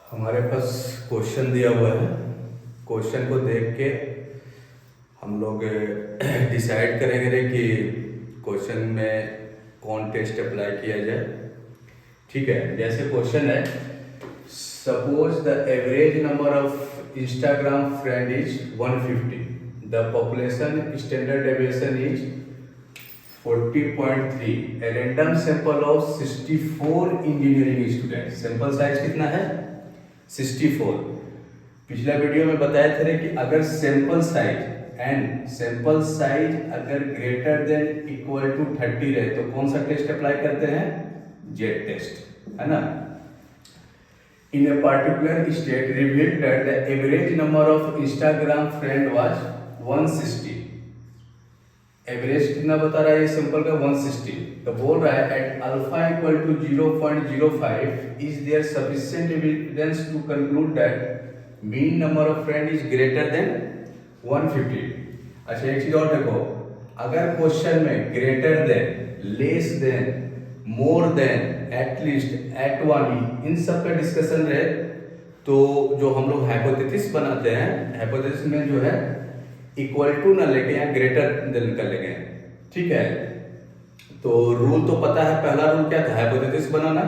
हमारे पास क्वेश्चन दिया हुआ है। क्वेश्चन को देख के हम लोग डिसाइड करेंगे कि क्वेश्चन में कौन टेस्ट अप्लाई किया जाए। ठीक है, जैसे क्वेश्चन है, suppose the average number of Instagram friend is 150, the population standard deviation is 40.3, a random sample of 64 engineering student. Sample size कितना है? 64। पिछला वीडियो में बताया था कि अगर सैंपल साइज अगर ग्रेटर देन इक्वल टू 30 रहे तो कौन सा टेस्ट अप्लाई करते हैं? जेड टेस्ट, है ना। In a particular state revealed that the average number of Instagram friend was 160। Average कितना बता रहा है ये सिंपल का? 160। तो बोल रहा है at alpha equal to 0.05 is there sufficient evidence to conclude that mean number of friend is greater than 150। अच्छा, एक चीज और देखो, अगर क्वेश्चन में greater than, less than, more than, at least, at one, इन सब का डिस्कशन रहे तो जो हम लोग हाइपोथेसिस बनाते हैं, हाइपोथेसिस में जो है इक्वल टू ना लेके यहाँ ग्रेटर देन कर लेंगे। ठीक है, तो रूल तो पता है। पहला रूल क्या था? हाइपोथेसिस बनाना।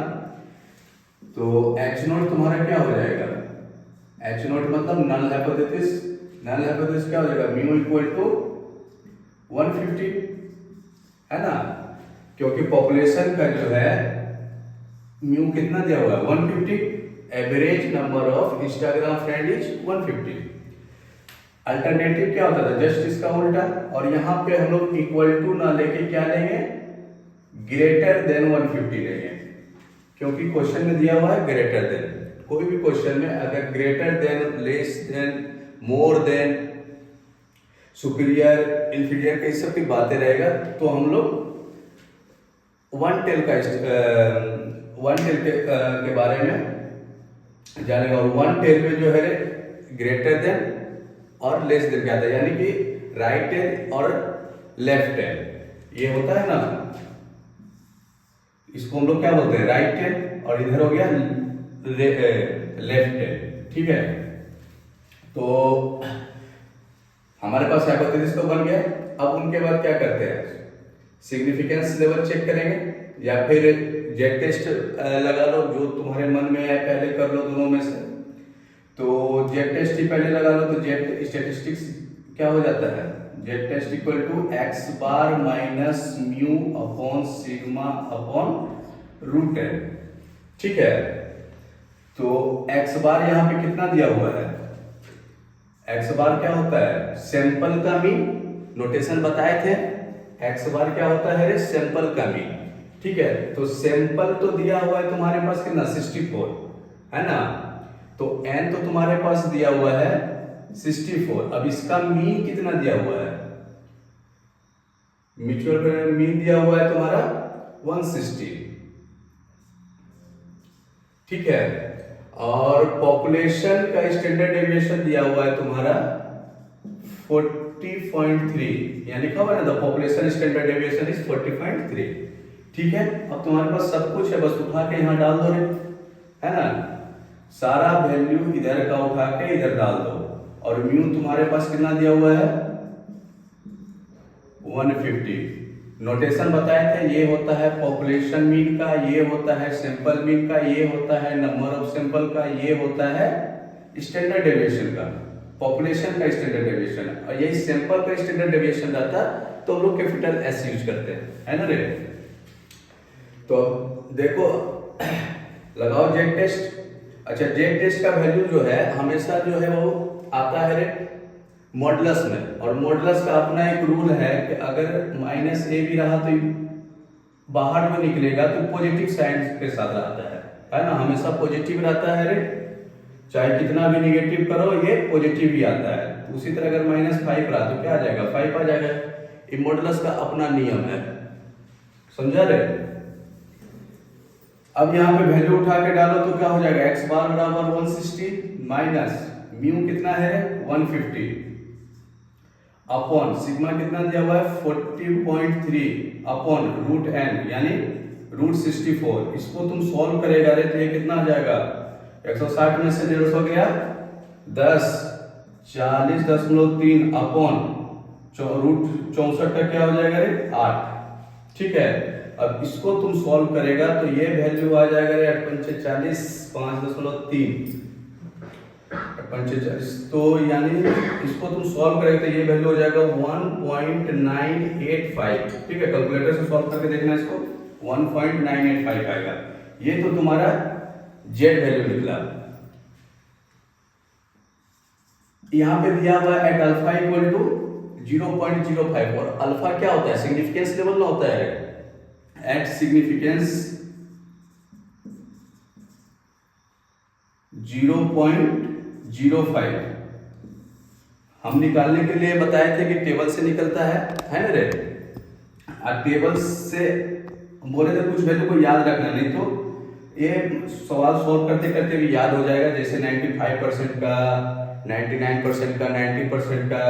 तो एच नोट तुम्हारा क्या हो जाएगा? एच नोट मतलब नल हाइपोथेसिस। नल हाइपोथेसिस क्या हो जाएगा? म्यू इक्वल टू 150, है ना, क्योंकि पॉपुलेशन का जो है म्यू कितना दिया हुआ है? 150। Average number of Instagram friend is 150। Alternative क्या होता था? जस्ट इसका उल्टा। और यहाँ पे हम लोग इक्वल टू ना लेके क्या लेंगे? ग्रेटर देन 150 लेंगे, क्योंकि क्वेश्चन में दिया हुआ है ग्रेटर देन। कोई भी क्वेश्चन में अगर greater than, less than, more then, superior, inferior कई सब की बातें रहेगा तो हम लोग वन टेल के बारे में जानेगा। और वन टेल में जो है ग्रेटर देन और लेस देन क्या था, यानी कि राइट टेल और लेफ्ट टेल ये होता है ना, इसको हम लोग क्या बोलते हैं? Right tail. और इधर हो गया लेफ्ट टेल। ठीक है, तो हमारे पास हाइपोथेसिस तो बन गया। अब उनके बाद क्या करते हैं? सिग्निफिकेंस लेवल चेक करेंगे या फिर जेड टेस्ट लगा लो, जो तुम्हारे मन में है पहले कर लो दोनों में से। तो जेड टेस्ट ही पहले लगा लो, तो जेड स्टेटिस्टिक्स क्या हो जाता है? Z test equal to x bar minus mu upon sigma upon root n. ठीक है, तो एक्स बार यहाँ पे कितना दिया हुआ है? एक्स बार क्या होता है? सैंपल का मीन। नोटेशन बताए थे, एक्स बार क्या होता है? सैंपल का मीन। ठीक है, तो सैंपल तो दिया हुआ है तुम्हारे पास कितना? 64, है ना। तो n तो तुम्हारे पास दिया हुआ है 64। अब इसका मीन कितना दिया हुआ है? म्यूचुअल मीन दिया हुआ है तुम्हारा 160। ठीक है, और पॉपुलेशन का स्टैंडर्ड डेविएशन दिया हुआ है तुम्हारा 40.3, यहाँ लिखा हुआ है ना, the population standard deviation is 40.3। ठीक है, अब तुम्हारे पास सब कुछ है, बस उठा के यहाँ डाल दो, है ना। सारा वैल्यू इधर का उठा के इधर डाल दो। और म्यू तुम्हारे पास कितना दिया हुआ है? 150। नोटेशन बताए थे, ये होता है पॉपुलेशन मीन का, ये होता है सैंपल मीन का, ये होता है नंबर ऑफ सैंपल का, ये होता है स्टैंडर्ड डेविएशन का। पॉपुलेशन का स्टैंडर्ड डेविएशन और यही सैंपल का स्टैंडर्ड डेविएशन रहता तो हम लोग कैपिटल एस यूज करते हैं, है ना रे। तो देखो, लगाओ जेड टेस्ट। अच्छा, जेड टेस्ट का वैल्यू जो है हमेशा जो है वो आता है मॉडुलस में। और मॉडुलस का अपना एक रूल है कि अगर माइनस ए भी रहा तो बाहर में निकलेगा तो पॉजिटिव साइन के साथ रहता है ना, हमेशा पॉजिटिव रहता है रे। चाहे कितना भी निगेटिव करो ये पॉजिटिव ही आता है। तो उसी तरह अगर -5 रहा तो क्या आ जाएगा? 5 आ जाएगा। ये मॉडुलस का अपना नियम है, समझा रे। अब यहाँ पे वैल्यू उठा के डालो तो क्या हो जाएगा? एक्स बार बराबर 160 माइनस म्यू कितना है? 150 अपॉन सिग्मा कितना दिया हुआ है? 40.3 अपॉन रूट एन यानी रूट 64। इसको तुम सॉल्व करेगा रे तो ये कितना आ जाएगा? 160 में से 150 गया 10, 40.3 अपॉन रूट 64 का क्या हो जाएगा रे 8। ठीक है, अब इसको तुम सॉल्व करेगा तो ये वैल्यू आ जाएगा रे 8 40, 5.3 45। तो यानी इसको तुम सॉल्व करेगा तो ये वैल्यू हो जाएगा 1.985। ठीक है, कैलकुलेटर से सॉल्व करके देखना इसको 1.985 आएगा। ये तो तुम्हारा जेड वैल्यू निकला। यहां पे दिया हुआ एट अल्फा इक्वल टू 0.05 और अल्फा क्या होता है सिग्निफिकेंस लेवल ना होता है एट सिग्निफिकेंस 0.05 हम निकालने के लिए बताए थे कि टेबल से निकलता है ना रे। टेबल से बोले थे कुछ वैल्यू को याद रखना, नहीं तो ये सवाल सॉल्व करते करते भी याद हो जाएगा। जैसे 95% का, 99% का, 90% का,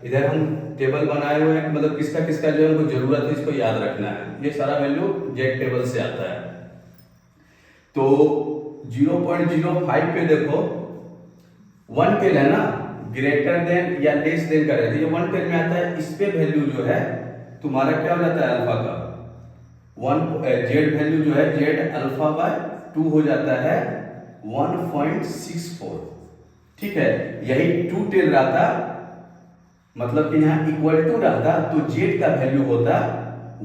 इधर हम टेबल बनाए हुए हैं, मतलब किसका किसका जो है हमको जरूरत है इसको याद रखना है। ये सारा वैल्यू जेड टेबल से आता है। तो 0.05 पे देखो 1 टेल है ना, ग्रेटर देन या लेस देन करे तो ये 1 टेल में आता है। इस पे वैल्यू जो है तुम्हारा क्या हो जाता है अल्फा का 1 जेड वैल्यू जो है जेड अल्फा बाय 2 हो जाता है 1.64। ठीक है, यही 2 टेल रहता मतलब कि यहाँ इक्वल टू रहता तो जेड का वैल्यू होता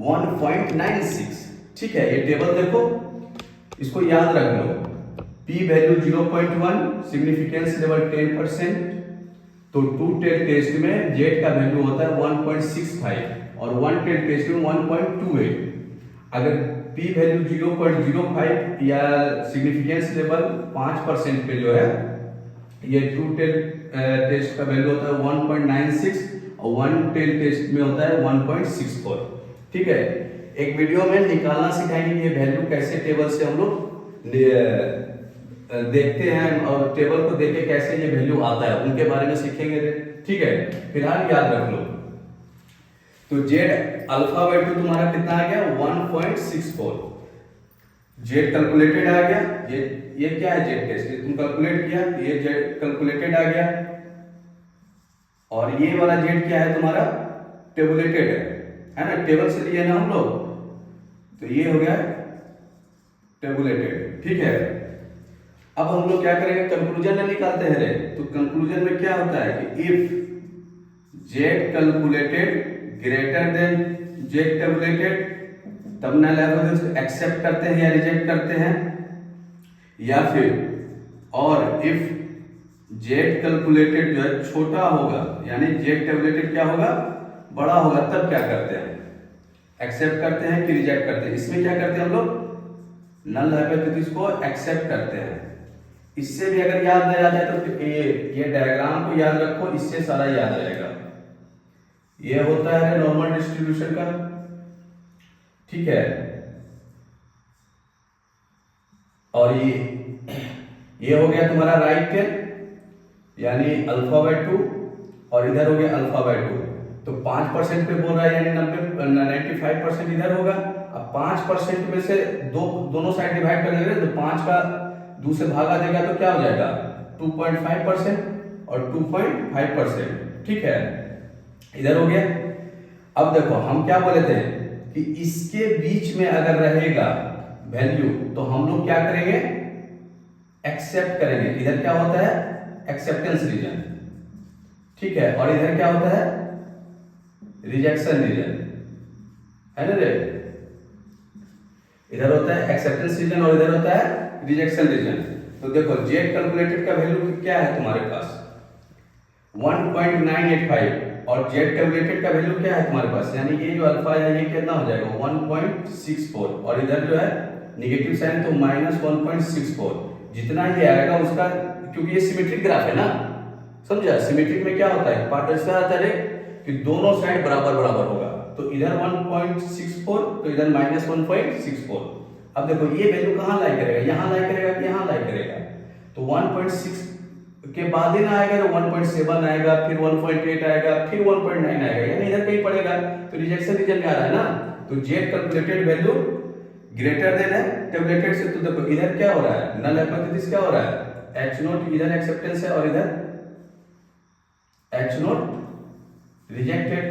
1.96। ठीक है, ये टेबल देखो, इसको याद रख लो। P value 0.1, significance level 10%। तो 2 टेल टेस्ट में जेड का वैल्यू होता है 1.65 और 1 टेल टेस्ट में 1.28। अगर पी वैल्यू 0.05 या सिग्निफिकेंस लेवल 5% पे जो है ये 2 टेल टेस्ट का वैल्यू होता है 1.96 और 1 टेल टेस्ट में होता है 1.64। ठीक है, एक वीडियो में निकालना सिखाएंगे ये वैल्यू कैसे टेबल से हम लोग देखते हैं और टेबल को देख के कैसे ये वैल्यू आता है उनके बारे में सीखेंगे। ठीक है, फिलहाल याद रख लो। तो जेड अल्फा बाय 2 तुम्हारा कितना आ गया 1.64। जेड कैलकुलेटेड आ गया। ये क्या है जेड टेस्ट, तुम कैलकुलेट किया ये जेड कैलकुलेटेड आ गया। और ये वाला जेड क्या है तुम्हारा टेबुलेटेड है ना, टेबल से लिए ना हम लोग, तो ये हो गया टेबुलेटेड। ठीक है, अब हम लोग क्या करेंगे कंक्लूजन में निकालते हैं रे। तो कंक्लूजन में क्या होता है कि if Z calculated greater than Z tabulated तब ना एक्सेप्ट करते हैं या रिजेक्ट करते हैं, या फिर और इफ जेड कैलकुलेटेड जो है छोटा होगा यानी जेड टेबुलेटेड क्या होगा बड़ा होगा, तब क्या करते हैं एक्सेप्ट करते हैं कि रिजेक्ट करते हैं। इसमें क्या करते हैं हम लोग नल हाइपोथेसिस को एक्सेप्ट करते हैं। इससे भी अगर याद नहीं आ जाए तो ये डायग्राम को याद रखो, इससे सारा याद रहेगा। ये होता है नॉर्मल डिस्ट्रीब्यूशन का। ठीक है, और ये हो गया तुम्हारा राइट टेल यानी अल्फा बाय 2 और इधर हो गया अल्फा बाय 2। तो 5% पे बोल रहा है यानी 95% इधर होगा। अब 5% में से दोनों साइड डिवाइड कर देंगे तो 5 का 2 से भागा देगा तो क्या हो जाएगा 2.5% और 2.5%। ठीक है, इधर हो गया। अब देखो हम क्या बोले थे कि इसके बीच में अगर रहेगा वैल्यू तो हम लोग क्या करेंगे एक्सेप्ट करेंगे। इधर क्या होता है एक्सेप्टेंस रीजन। ठीक है, और इधर क्या होता है रिजेक्शन रीजन है ना रे। इधर होता है एक्सेप्टेंस रीजन और इधर होता है रिजेक्शन रीजन। तो देखो जेड कैलकुलेटेड का वैल्यू क्या है तुम्हारे पास 1.985 और जेड टेबुलेटेड का वैल्यू क्या है तुम्हारे पास, यानी ये जो अल्फा है ये कितना हो जाएगा 1.64 और इधर जो है नेगेटिव साइन तो -1.64। जितना ये आएगा उसका, क्योंकि ये सिमेट्रिक ग्राफ है ना, समझा। सिमेट्रिक में क्या होता है पार्ट ऐसा आता है कि दोनों साइड बराबर बराबर होगा। तो इधर 1.64 तो इधर -1.64। अब देखो ये वैल्यू कहाँ लाई करेगा, यहाँ लाई करेगा कि यहाँ लाई करेगा। तो 1.6 के बाद ही ना आएगा तो 1.7 आएगा, फिर 1.8 आएगा, फिर 1.9 आएगा, यानी इधर कहीं पड़ेगा। तो रिजेक्शन रीजन में आ रहा है ना। तो Z calculated value greater than है टेबलेटेड से, तो देखो इधर क्या हो रहा है, नल हाइपोथेसिस क्या हो रहा है, H नोट इधर एक्सेप्टेंस है और इधर H नोट रिजेक्टेड।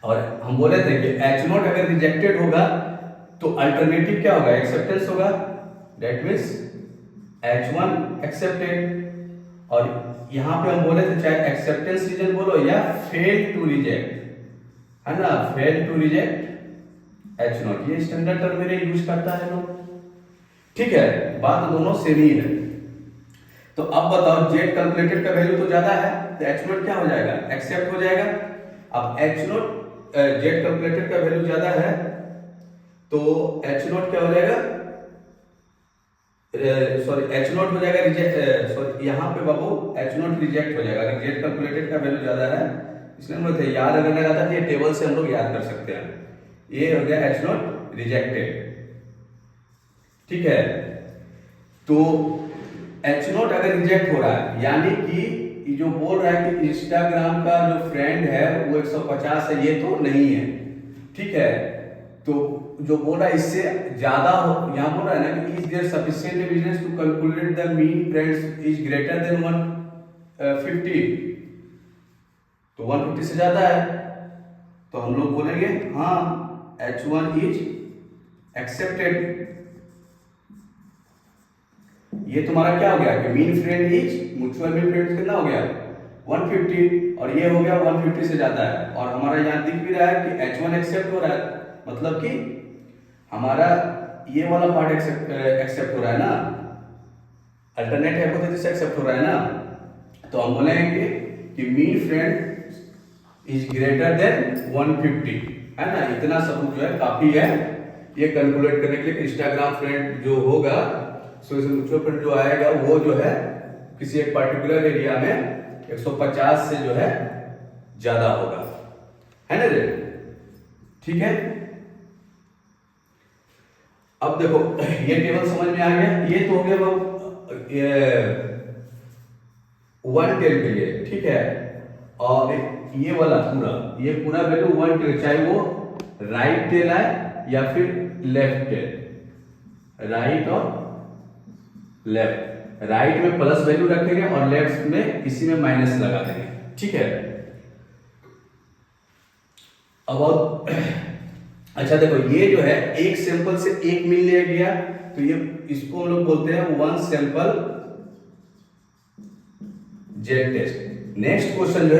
और हम बोले थे कि H नोट अगर रिजेक्टेड होगा तो अल्टरनेटिव क्या होगा, एक्सेप्टेंस होगा, दैट मीन्स H1 एक्सेप्टेड। और यहां पे हम बोले थे चाहे एक्सेप्टेंस रीजन बोलो या फेल टू रिजेक्ट, है ना, fail to reject H naught, ये स्टैंडर्ड टर्म मेरे यूज करता है लोग, ठीक है, बात दोनों सेम ही है। तो अब बताओ जेड कैलकुलेटेड का वैल्यू तो ज्यादा है तो H नोट क्या हो जाएगा, एक्सेप्ट हो जाएगा। अब H नोट जेड कैलकुलेटेड का वैल्यू ज्यादा है तो H नोट क्या हो जाएगा, सॉरी H नोट हो जाएगा रिजेक्ट, सॉरी यहाँ पे बाबू H नोट रिजेक्ट हो जाएगा अगर जेड कैलकुलेटेड का वैल्यू ज्यादा है। इसलिए हम लोग याद अगर लगा था ये टेबल से हम लोग याद कर सकते हैं, ये हो गया H नोट रिजेक्टेड, ठीक है। तो H नोट अगर रिजेक्ट हो रहा है यानी कि जो बोल रहा है कि इंस्टाग्राम का जो फ्रेंड है वो 150 है, ये तो नहीं है, ठीक है। तो जो बोल रहा है इससे ज्यादा हो, यहाँ बोल रहा है ना कि is there sufficient evidence to calculate the mean friends is greater than 150, तो 150 से ज्यादा है तो हम लोग बोलेंगे हाँ H1 इज एक्सेप्टेड। ये तुम्हारा क्या हो गया कि mean friend is, mutual mean friend कितना हो गया 150 और ये हो गया 150 से ज्यादा है। और हमारा यहाँ दिख भी रहा है कि H1 एक्सेप्ट हो रहा है, मतलब कि हमारा ये वाला पार्ट एक्सेप्ट हो रहा है ना, अल्टरनेट हाइपोथेसिस एक्सेप्ट हो रहा है ना, तो हम बोलेंगे कि mean friend is greater than 150, है ना। इतना सबूत जो है काफी है ये कैलकुलेट करने के लिए। इंस्टाग्राम फ्रेंड जो होगा म्यूचुअल फंड जो आएगा वो जो है किसी एक पर्टिकुलर एरिया में 150 से जो है ज्यादा होगा, है ना रे, ठीक है। अब देखो ये टेबल समझ में आ गया, ये तो हो गया वो 1 टेल के लिए, ठीक है। और ये वाला पूरा, ये पूरा वैल्यू 1 टेल, चाहे वो राइट टेल आए या फिर लेफ्ट टेल, राइट और लेफ्ट, राइट में प्लस वैल्यू रखेंगे और लेफ्ट में इसी में माइनस लगा देंगे, ठीक है। अब अच्छा देखो ये जो है एक सैंपल से एक मिल लिया गया तो ये इसको हम लोग बोलते हैं 1 sample Z test. Next question जो है